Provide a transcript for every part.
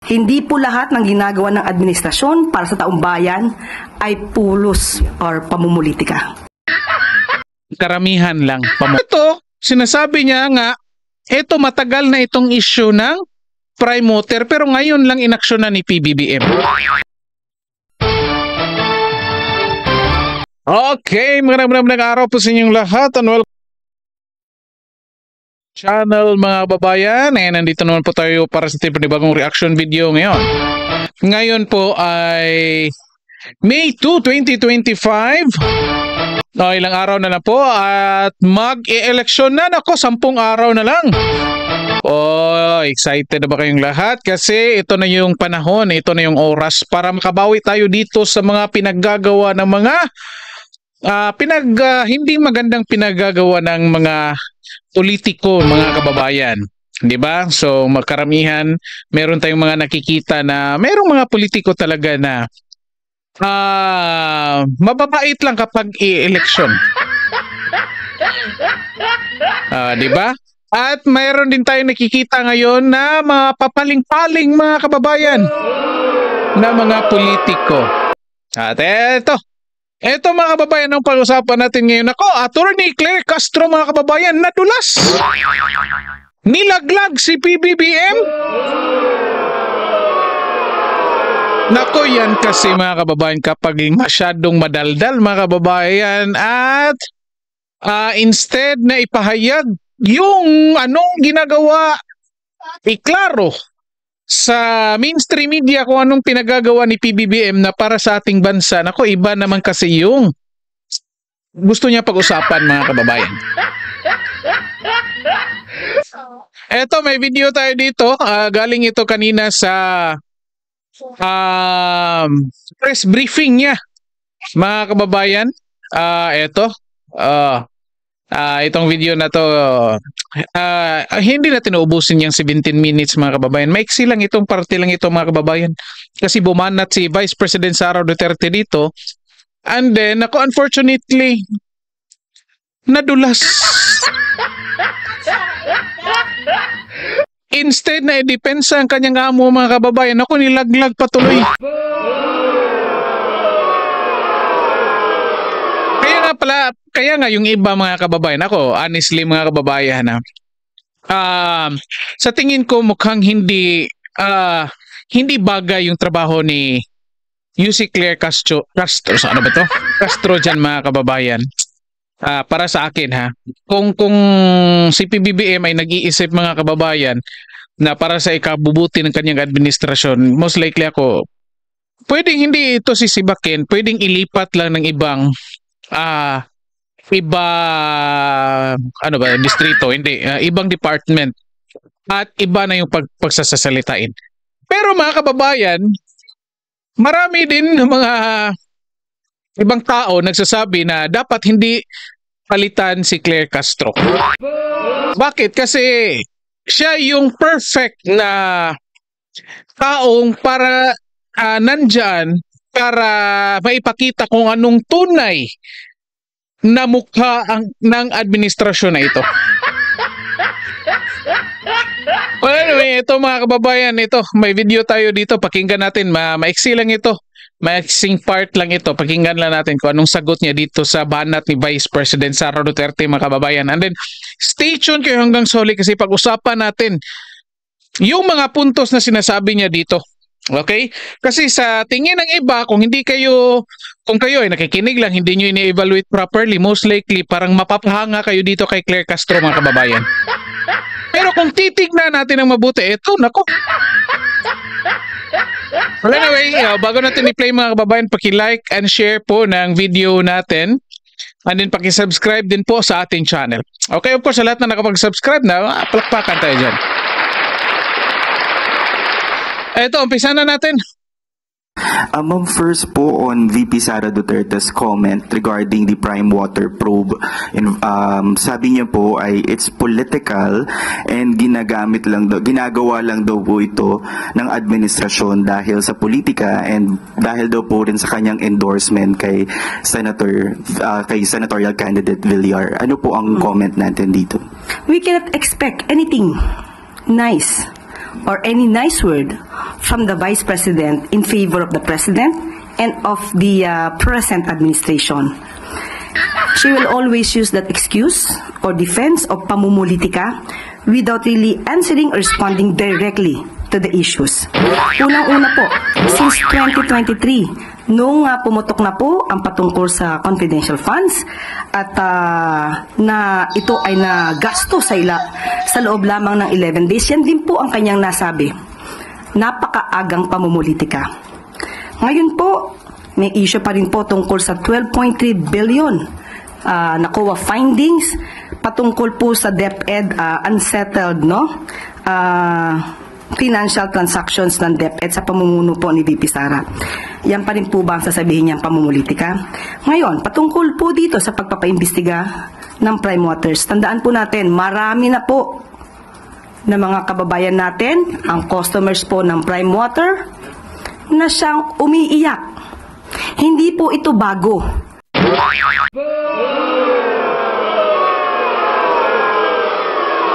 Hindi po lahat ng ginagawa ng administrasyon para sa taong bayan ay pulos or pamumulitika. Karamihan lang. Ito, sinasabi niya nga, ito matagal na itong issue ng prime motor pero ngayon lang inaksyonan ni PBBM. Okay, magandang araw po sa inyong lahat and welcome channel mga babayan. Nandito naman po tayo para sa bagong reaction video ngayon. Ngayon po ay May 2, 2025. Ilang araw na lang po at mag-e-eleksyon na. Nako, 10 araw na lang. Oh, excited na ba kayong lahat? Kasi ito na yung panahon, ito na yung oras para makabawi tayo dito sa mga pinaggagawa ng mga hindi magandang pinaggagawa ng mga politiko, mga kababayan. 'Di ba? So, makaramihan, meron tayong mga nakikita na merong mga politiko talaga na mababait lang kapag i-election. 'Di ba? At mayroon din tayong nakikita ngayon na mga papaling-paling mga kababayan na mga politiko. At Ito mga kababayan ang pag-usapan natin ngayon. Ako, Attorney Claire Castro mga kababayan, nadulas. Nilaglag si PBBM. Nako, yan kasi mga kababayan kapag masyadong madaldal mga kababayan at instead na ipahayag yung anong ginagawa, iklaro sa mainstream media kung anong pinagagawa ni PBBM na para sa ating bansa. Nako, iba naman kasi yung gusto niya pag-usapan mga kababayan. Eto, may video tayo dito. Galing ito kanina sa press briefing niya mga kababayan. Itong video na to, hindi natin uubusin yung 17 minutes mga kababayan. Maiksi lang itong parte lang ito mga kababayan. Kasi bumanat si Vice President Sara Duterte dito. And then, ako unfortunately, nadulas. Instead na i-depensa ang kanyang amo mga kababayan, ako nilaglag patuloy. Kaya nga yung iba mga kababayan, ako honestly mga kababayan sa tingin ko mukhang hindi bagay yung trabaho ni UC Claire Castro, ano ba to? Castro dyan mga kababayan. Para sa akin kung si PBBM ay nag-iisip mga kababayan na para sa ikabubuti ng kanyang administrasyon, most likely ako, pwedeng hindi ito sisibakin, pwedeng ilipat lang ng ibang distrito, hindi, ibang department at iba na yung pagsasalitain. Pero mga kababayan, marami din mga ibang tao nagsasabi na dapat hindi palitan si Claire Castro. Bakit? Kasi siya yung perfect na taong para nandyan para maipakita kung anong tunay na mukha ng administrasyon na ito. Well, anyway, ito mga kababayan, may video tayo dito, pakinggan natin, maiksi lang ito, maiksing part lang ito, pakinggan lang natin kung anong sagot niya dito sa banat ni Vice President Sara Duterte mga kababayan. And then, stay tuned kayo hanggang sa huli kasi pag-usapan natin yung mga puntos na sinasabi niya dito. Okay? Kasi sa tingin ng iba, kung kayo ay nakikinig lang, hindi nyo ini-evaluate properly, most likely parang mapapahanga kayo dito kay Claire Castro mga kababayan. Pero kung titignan natin ng mabuti, nako. Well, anyway, bago natin i-play mga kababayan, paki-like and share po ng video natin. And then paki-subscribe din po sa ating channel. Okay, of course, sa lahat na nakapag-subscribe na, palakpakan tayo dyan. Ito, umpisa na natin. Ma'am, first po on VP Sara Duterte's comment regarding the prime water probe. Sabi niya po ay it's political and ginagawa lang daw po ito ng administrasyon dahil sa politika and dahil daw po rin sa kanyang endorsement kay senatorial candidate Villar. Ano po ang comment natin dito? We cannot expect anything nice or any nice word from the Vice President in favor of the President and of the present administration. She will always use that excuse or defense of pamumulitika without really answering or responding directly to the issues. Unang-una po, since 2023, nung pumutok na po ang patungkol sa confidential funds at na ito ay nagasto sa loob lamang ng 11 days, yan din po ang kanyang nasabi. Napakaagang pamumulitika. Ngayon po, may issue pa rin po tungkol sa 12.3 billion nakuha findings patungkol po sa DepEd unsettled financial transactions ng DepEd sa pamumuno po ni VP Sara. Yan pa rin po ba ang sasabihin niyang pamumulitika? Ngayon, patungkol po dito sa pagpapaimbestiga ng Prime Waters, tandaan po natin, marami na po na mga kababayan natin, ang customers po ng Prime Water, na siyang umiiyak. Hindi po ito bago.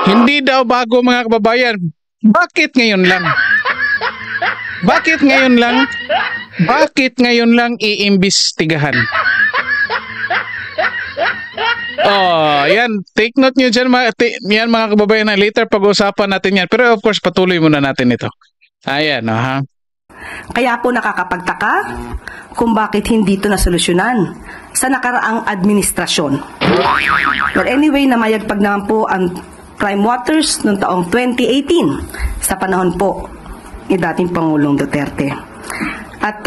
Hindi daw bago, mga kababayan. Bakit ngayon lang? Bakit ngayon lang? Bakit ngayon lang iimbestigahan? Oh, yan. Take note nyo dyan, yan mga kababayan. Later pag-uusapan natin yan. Pero of course, patuloy muna natin ito. Ayan, ha? Kaya po nakakapagtaka kung bakit hindi ito nasolusyonan sa nakaraang administrasyon. But anyway, namayagpag naman po ang Prime Waters noong taong 2018 sa panahon po ni dating Pangulong Duterte. At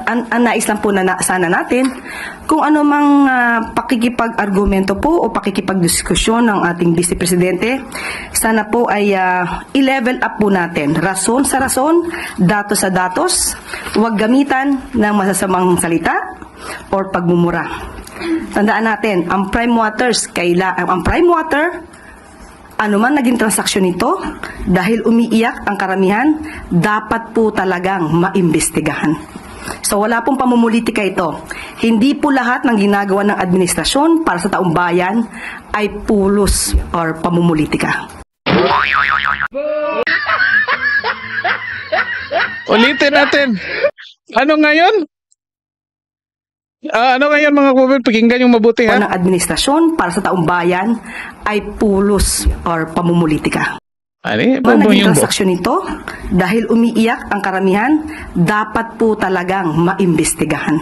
ang nais lang po na sana natin kung ano mang pakikipag-argumento po o pakikipag-diskusyon ng ating Vice Presidente, sana po ay i-level up po natin. Rason sa rason, datos sa datos, huwag gamitan ng masasamang salita or pagmumura. Tandaan natin, ang Prime Waters, ang Prime Water, ano man naging transaksyon nito, dahil umiiyak ang karamihan, dapat po talagang maimbestigahan. So wala pong pamumulitika ito. Hindi po lahat ng ginagawa ng administrasyon para sa taong bayan ay pulos or pamumulitika. Ulitin natin. Ano ngayon? Ano ngayon mga kababayan? Pakinggan yung mabuti, ha? Ng administrasyon para sa taong bayan ay pulos or pamumulitika. Ano Naging yung transaksyon nito, dahil umiiyak ang karamihan, dapat po talagang maimbestigahan.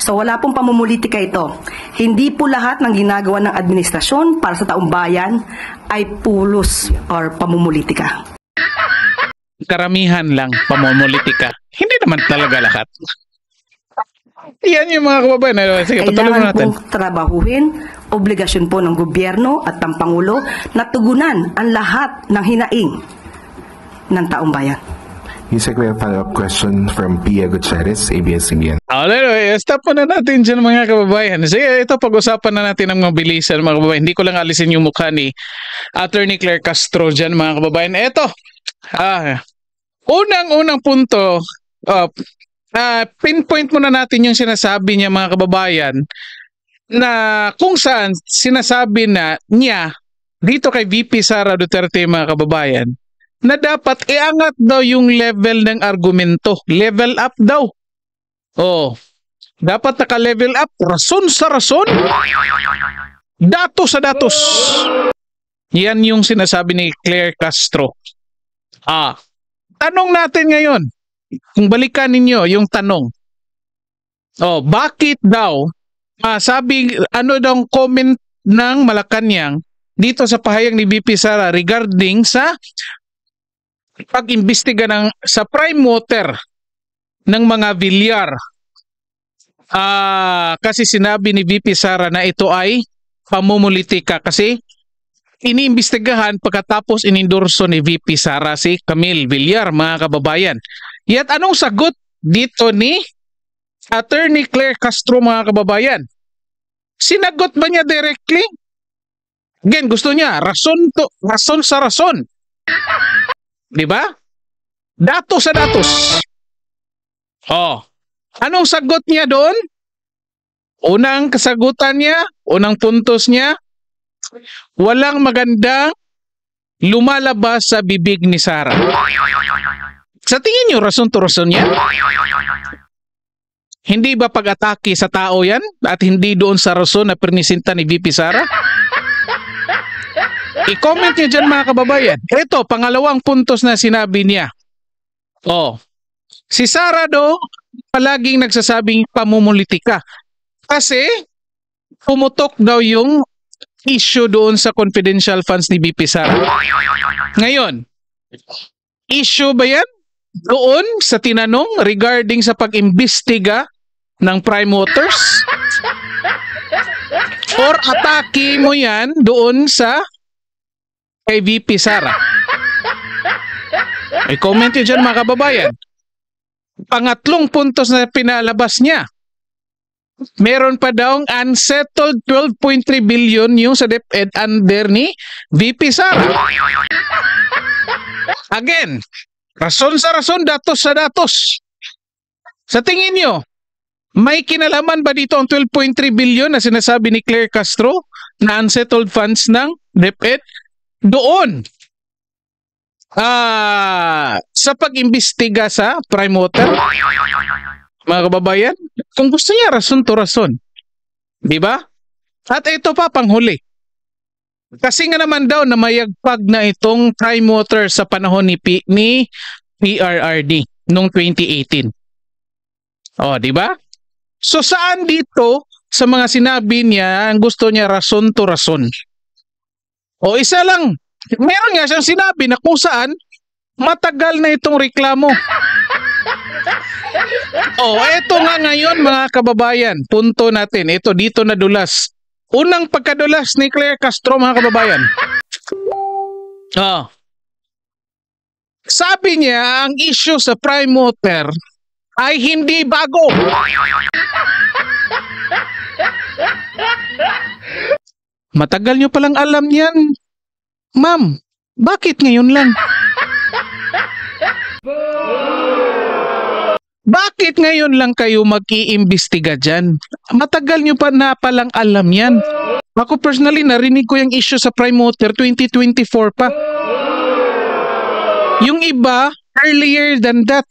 So wala pong pamumulitika ito. Hindi po lahat ng ginagawa ng administrasyon para sa taong bayan ay pulos or pamumulitika. Karamihan lang pamumulitika. Hindi naman talaga lahat. Yan yung mga kababayan. Sige, patuloy Kailangan natin. pong trabahuhin, obligasyon po ng gobyerno at ng Pangulo na tugunan ang lahat ng hinaing ng taong bayan. Yusek, we have a follow-up question from Pia Gutierrez, ABS-CBN. Anyway, stop na natin dyan mga kababayan. Sige, ito pag-usapan na natin ng mabilisan mga kababayan. Hindi ko lang alisin yung mukha ni Attorney Claire Castro dyan mga kababayan. Ito, unang-unang punto, pinpoint muna natin yung sinasabi niya mga kababayan na kung saan sinasabi na niya dito kay VP Sara Duterte mga kababayan na dapat iangat daw yung level ng argumento. Level up daw. Oh, dapat naka-level up. Rason sa rason. Datos sa datos. Yan yung sinasabi ni Claire Castro. Tanong natin ngayon. Kung balikan ninyo yung tanong. Bakit daw sabi ano daw comment ng Malacanang dito sa pahayag ni VP Sara regarding sa pag-imbestiga sa Prime Water ng mga Villar. Kasi sinabi ni VP Sara na ito ay pamumulitika kasi iniimbestigahan pagkatapos inendorso ni VP Sara si Camille Villar mga kababayan. Yat anong sagot dito ni Attorney Claire Castro mga kababayan? Sinagot ba niya directly? Again, gusto niya rason sa rason. 'Di ba? Datos sa datos. Anong sagot niya doon? Unang kasagutan niya, unang puntos niya, walang magandang lumalabas sa bibig ni Sara. Sa tingin nyo, rason to rason yan? Hindi ba pag-atake sa tao yan? At hindi doon sa rason na pernisinta ni VP Sara? I-comment nyo dyan mga kababayan. Ito, pangalawang puntos na sinabi niya. Oh, si Sara do, palaging nagsasabing pamumulitika. Kasi, pumutok daw yung issue doon sa confidential funds ni VP Sara. Ngayon, issue ba yan? Doon sa tinanong regarding sa pag-imbestiga ng Prime Waters? Or atake mo yan doon sa kay VP Sara? May comment yun dyan mga kababayan. Pangatlong puntos na pinalabas niya. Meron pa daw unsettled 12.3 billion yung sa DepEd under ni VP Sara. Again, rason sa rason, datos sa datos. Sa tingin nyo, may kinalaman ba dito ang 12.3 billion na sinasabi ni Claire Castro na unsettled funds ng DepEd doon sa pag-imbestiga sa Prime Water? Mga kababayan, kung gusto niya, rason to rason. Di ba? At ito pa, panghuli. Kasi nga naman daw na mayagpag na itong Prime Water sa panahon ni PRRD noong 2018. O, di ba? So saan dito sa mga sinabi niya ang gusto niya rason to rason? O isa lang, meron nga siyang sinabi na kung saan matagal na itong reklamo. Oh, eto nga ngayon mga kababayan, punto natin. Ito dito nadulas. Unang pagkadulas ni Claire Castro mga kababayan. Oh. Sabi niya ang issue sa Prime Water ay hindi bago. Matagal nyo palang alam yan. Ma'am, bakit ngayon lang? Bakit ngayon lang kayo mag-iimbestiga dyan? Matagal nyo pa na palang alam yan. Ako personally, narinig ko yung issue sa Prime Water 2024 pa. Yung iba, earlier than that.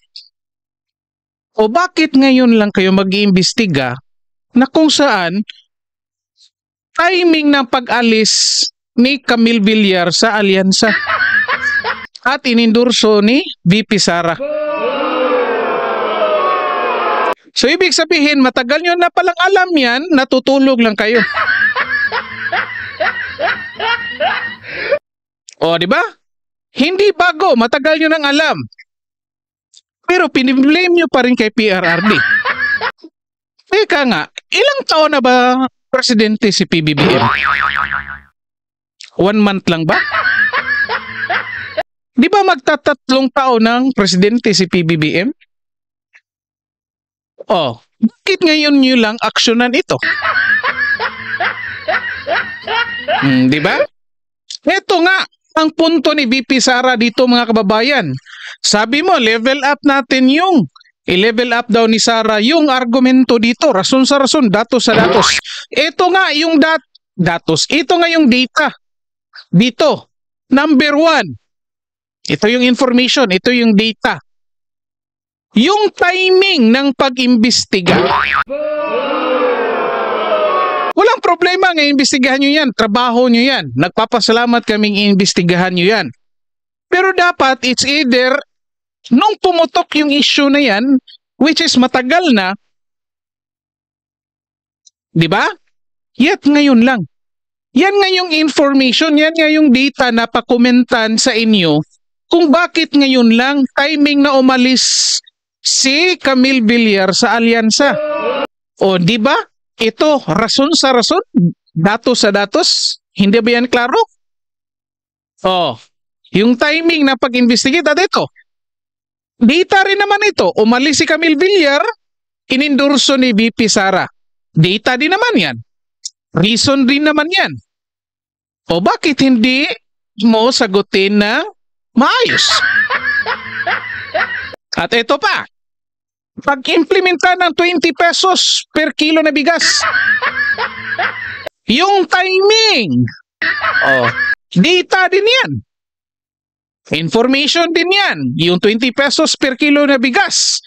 O bakit ngayon lang kayo mag-iimbestiga na kung saan timing ng pag-alis ni Camille Villar sa alyansa at inendorso ni VP Sara? So ibig sabihin, matagal nyo na palang alam yan, natutulog lang kayo. O, di ba? Hindi bago, matagal nyo nang alam. Pero piniblame nyo pa rin kay PRRD. Teka nga, ilang taon na ba presidente si PBBM? 1 month lang ba? Di ba magtatatlong taon ng presidente si PBBM? Oh, bakit ngayon nyo lang aksyonan ito? Di ba? Ito nga ang punto ni VP Sara dito mga kababayan. Sabi mo, level up natin yung i-level up daw ni Sara yung argumento dito, rason sa rason, datos sa datos. Ito nga yung datos. Ito nga yung data. Dito, number 1. Ito yung information, ito yung data. Yung timing ng pag-imbestiga. Walang problema nga imbestigahan nyo yan. Trabaho nyo yan. Nagpapasalamat kaming imbestigahan nyo yan. Pero dapat it's either nung pumutok yung issue na yan, which is matagal na, di ba? Yet ngayon lang. Yan nga yung information, yan nga yung data na pakomentan sa inyo kung bakit ngayon lang timing na umalis si Camille Villar sa alyansa. O di ba? Ito, rason sa rason, datos sa datos. Hindi ba yan klaro? O, yung timing na pag-investigate at ito. Data rin naman ito. Umalis si Camille Villar, inendorso ni VP Sara. Data din naman yan. Reason din naman yan. O bakit hindi mo sagutin na maayos? At ito pa, pag-implementa ng 20 pesos per kilo na bigas. Yung timing. Oh, data din yan. Information din yan. Yung 20 pesos per kilo na bigas.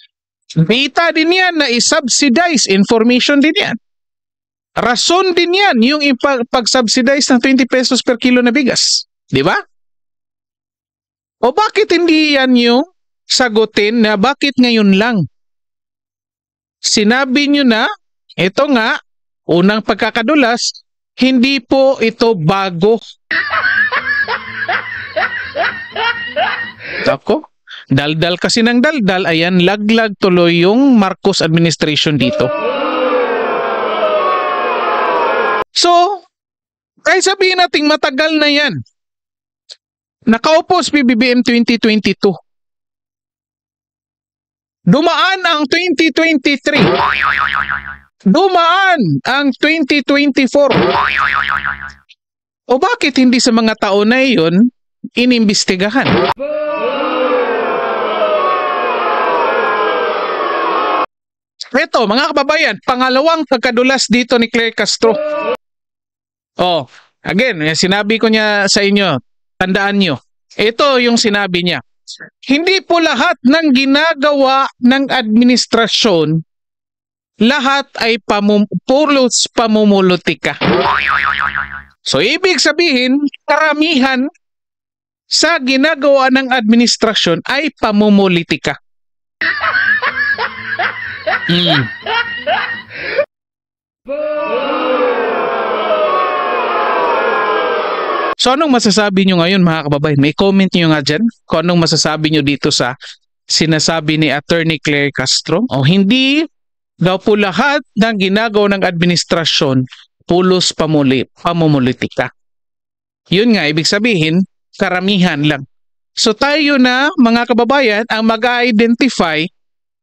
Data din yan na i-subsidize. Information din yan. Rason din yan yung pag-subsidize ng 20 pesos per kilo na bigas. Di ba? O bakit hindi yan yung sagutin na bakit ngayon lang? Sinabi nyo na, ito nga, unang pagkakadulas, hindi po ito bago. Ako, daldal kasi ng daldal, ayan, laglag tuloy yung Marcos administration dito. So, kahit sabihin natin matagal na yan, nakaupo si PBBM 2022. Dumaan ang 2023. Dumaan ang 2024. O bakit hindi sa mga taon na iyon inimbestigahan? Ito, mga kababayan, pangalawang pagkadulas dito ni Claire Castro. Oh, again, sinabi ko niya sa inyo, tandaan nyo. Ito yung sinabi niya. Hindi po lahat ng ginagawa ng administrasyon, lahat ay pulos pamumulutika. So, ibig sabihin, karamihan sa ginagawa ng administrasyon ay pamumulitika. So anong masasabi nyo ngayon mga kababayan? May comment nyo nga dyan kung anong masasabi nyo dito sa sinasabi ni Attorney Claire Castro. O hindi daw po lahat ng ginagawa ng administrasyon pulos pamumulitika. Yun nga, ibig sabihin, karamihan lang. So tayo na mga kababayan ang mag-identify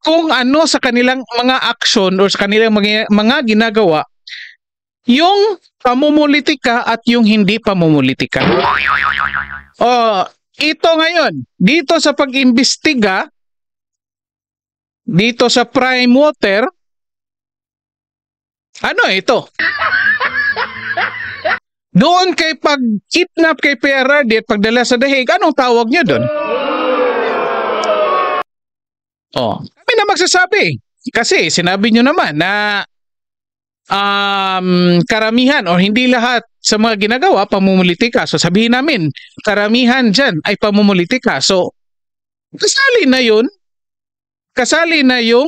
kung ano sa kanilang mga aksyon o sa kanilang mga ginagawa yung pamumulitika at yung hindi pamumulitika. Ito ngayon, dito sa pag-imbestiga, dito sa Prime Water, ano ito? Doon kay pag-kidnap kay PRRD at pagdala sa dahig, anong tawag niyo doon? Kami na magsasabi. Kasi sinabi nyo naman na karamihan o hindi lahat sa mga ginagawa pamumulitika. So sabihin namin, karamihan dyan ay pamumulitika. So kasali na yun. Kasali na yung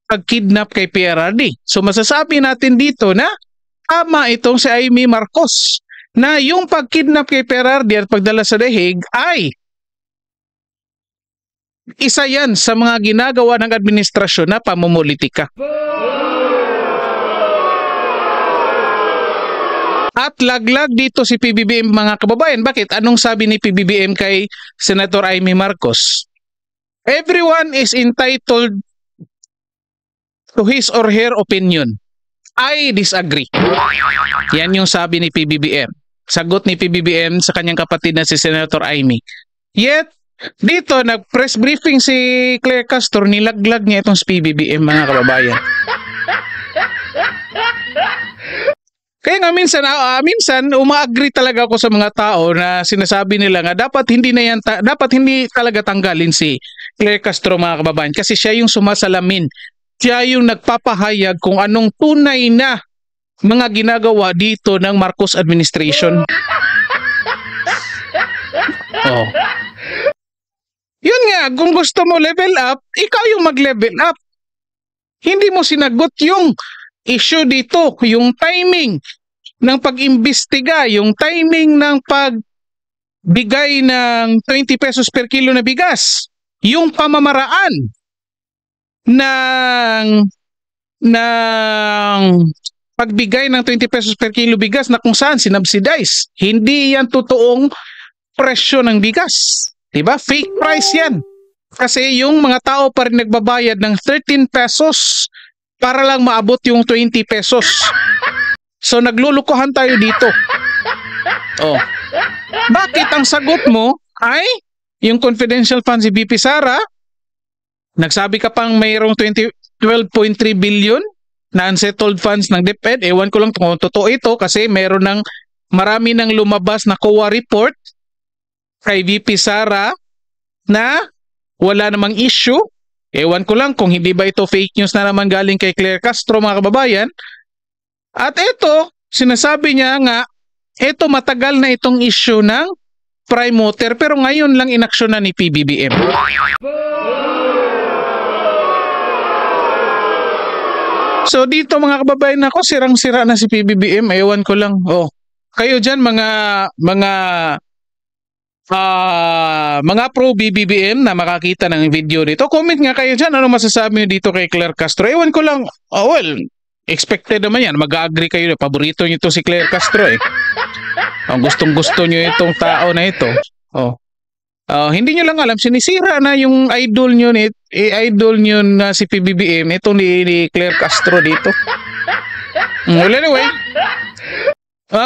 pag-kidnap kay PRRD. So masasabi natin dito na tama itong si Amy Marcos na yung pag-kidnap kay PRRD at pagdala sa dahig ay isa yan sa mga ginagawa ng administrasyon na pamumulitika. At laglag dito si PBBM mga kababayan. Bakit? Anong sabi ni PBBM kay Senator Amy Marcos? Everyone is entitled to his or her opinion. I disagree. Yan yung sabi ni PBBM. Sagot ni PBBM sa kanyang kapatid na si Senator Amy. Yet, dito nag-press briefing si Claire Castro, nilaglag niya itong si PBBM mga kababayan. Kaya nga minsan uma-agree talaga ako sa mga tao na sinasabi nila nga dapat hindi talaga tanggalin si Claire Castro mga kababayan kasi siya yung sumasalamin. Siya yung nagpapahayag kung anong tunay na mga ginagawa dito ng Marcos administration. Yun nga, kung gusto mo level up, ikaw yung mag-level up. Hindi mo sinagot yung issue dito, yung timing ng pag-imbestiga, yung timing ng pagbigay ng 20 pesos per kilo na bigas, yung pamamaraan ng pagbigay ng 20 pesos per kilo bigas na kung saan sinubsidize. Hindi yan totoong presyo ng bigas. Diba? Fake price yan. Kasi yung mga tao pa rin nagbabayad ng 13 pesos para lang maabot yung 20 pesos. So naglulukuhan tayo dito. Bakit ang sagot mo ay yung confidential funds si BP Sara? Nagsabi ka pang mayroong 12.3 billion na unsettled funds ng DepEd. Ewan ko lang kung totoo ito kasi marami ng lumabas na COA report. kay VP Sara na wala namang issue. Ewan ko lang kung hindi ba ito fake news na naman galing kay Claire Castro, mga kababayan. At ito, sinasabi niya nga, ito matagal na itong issue ng prime water pero ngayon lang inaksyonan ni PBBM. So dito mga kababayan, ako sirang-sira na si PBBM, ewan ko lang. Oh, kayo diyan mga pro BBBM na makakita ng video nito, comment nga kayo diyan, ano masasabi niyo dito kay Claire Castro? Ewan ko lang. Oh, well, expected naman yan. Mag-agree kayo. Paborito niyo to si Claire Castro eh. Ang gustong-gusto niyo itong tao na ito. Oh. Hindi niyo lang alam, sinisira na yung idol niyo na si PBBM, ito ni Claire Castro dito. Well, anyway,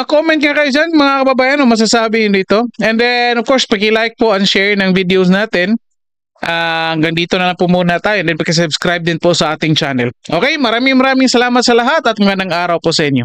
comment nga kayo dyan mga kababayan kung masasabi yun dito. And then of course, paki-like po and share ng videos natin. Hanggang dito na lang po muna tayo. And then paki-subscribe din po sa ating channel. Okay, maraming salamat sa lahat at magandang araw po sa inyo.